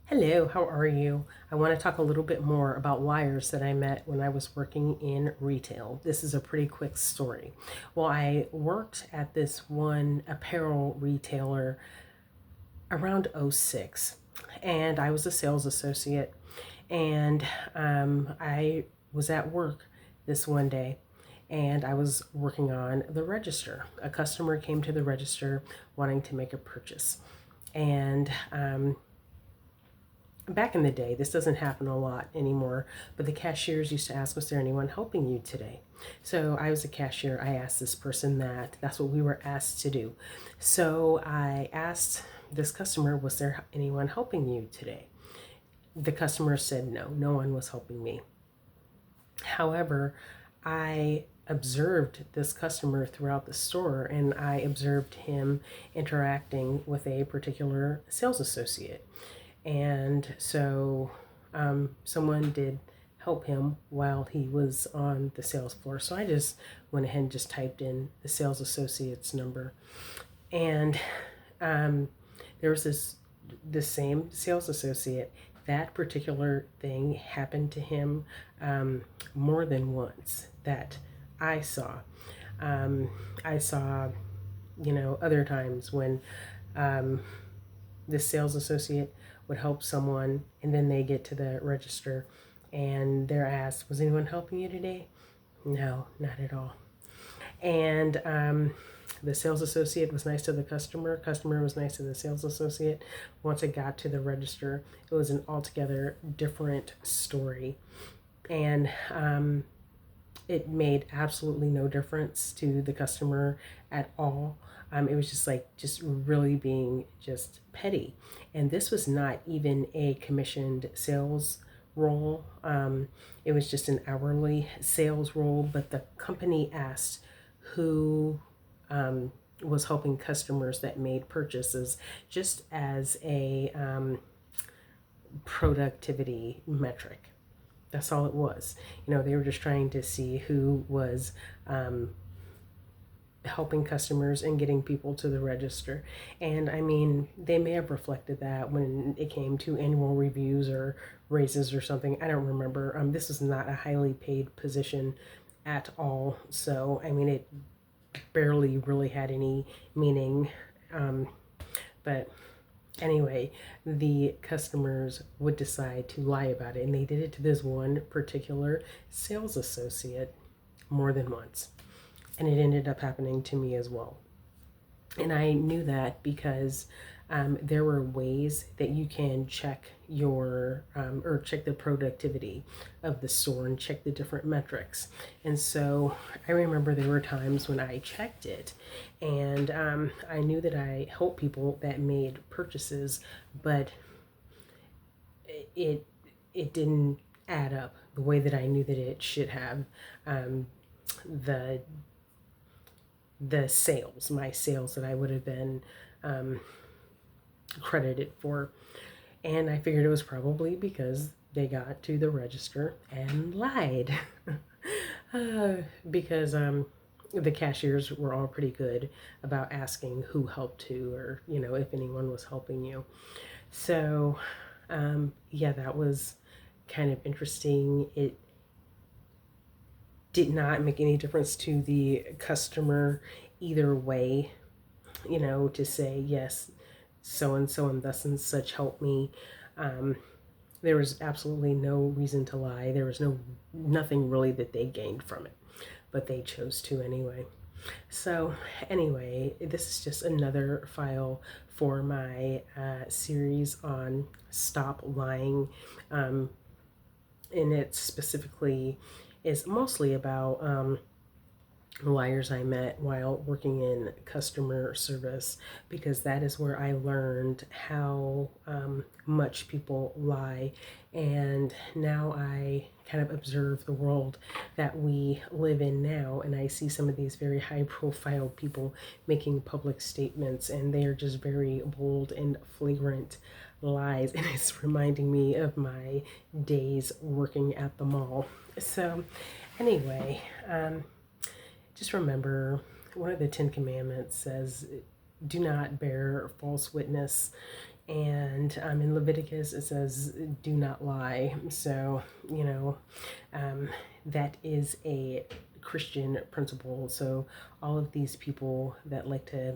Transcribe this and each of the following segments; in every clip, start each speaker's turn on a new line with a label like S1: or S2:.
S1: Hello, how are you? I want to talk a little bit more about liars that I met when I was working in retail. This is a pretty quick story. Well, I worked at this one apparel retailer around '06, and I was a sales associate. And I was at work this one day, and I was working on the register. A customer came to the register wanting to make a purchase. And back in the day, this doesn't happen a lot anymore, but the cashiers used to ask, was there anyone helping you today? So I was a cashier. I asked this person that. That's what we were asked to do. So I asked this customer, was there anyone helping you today? The customer said no, no one was helping me. However, I observed this customer throughout the store, and I observed him interacting with a particular sales associate. And so someone did help him while he was on the sales floor. So I just went ahead and just typed in the sales associate's number. And there was this same sales associate. That particular thing happened to him more than once that I saw. I saw, other times when this sales associate would help someone, and then they get to the register and they're asked, was anyone helping you today? No, not at all. And the sales associate was nice to the customer was nice to the sales associate. Once it got to the register, it was an altogether different story. And it made absolutely no difference to the customer at all. It was just really being just petty. And this was not even a commissioned sales role. It was just an hourly sales role, but the company asked who was helping customers that made purchases just as a productivity metric. That's all it was. They were just trying to see who was helping customers and getting people to the register. And I mean, they may have reflected that when it came to annual reviews or raises or something. I don't remember. This is not a highly paid position at all. So, I mean, it barely really had any meaning. But anyway, the customers would decide to lie about it, and they did it to this one particular sales associate more than once. And it ended up happening to me as well. And I knew that because there were ways that you can check your or check the productivity of the store and check the different metrics. And so I remember there were times when I checked it, and I knew that I helped people that made purchases, but it it didn't add up the way that I knew that it should have. The sales, my sales that I would have been um, credited for. And I figured it was probably because they got to the register and lied. uh, because the cashiers were all pretty good about asking who helped who, or, if anyone was helping you. So, yeah, that was kind of interesting. It did not make any difference to the customer either way, to say, yes, so and thus and such help me. Um, there was absolutely no reason to lie. There was nothing really that they gained from it, but they chose to anyway. So anyway, this is just another file for my series on stop lying. And it specifically is mostly about liars I met while working in customer service, because that is where I learned how much people lie. And now I kind of observe the world that we live in now, and I see some of these very high profile people making public statements, and they are just very bold and flagrant lies. And it's reminding me of my days working at the mall. So anyway, just remember, one of the Ten Commandments says, do not bear false witness. And in Leviticus, it says, do not lie. So, um, that is a Christian principle. So, all of these people that like to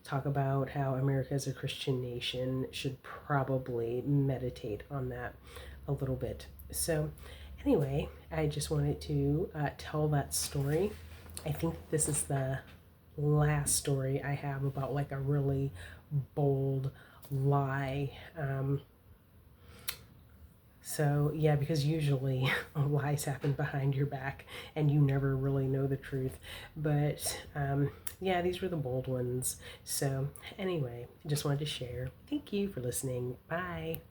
S1: talk about how America is a Christian nation should probably meditate on that a little bit. So, anyway, I just wanted to tell that story. I think this is the last story I have about like a really bold lie. So, yeah, because usually lies happen behind your back and you never really know the truth. But yeah, these were the bold ones. So, anyway, just wanted to share. Thank you for listening. Bye.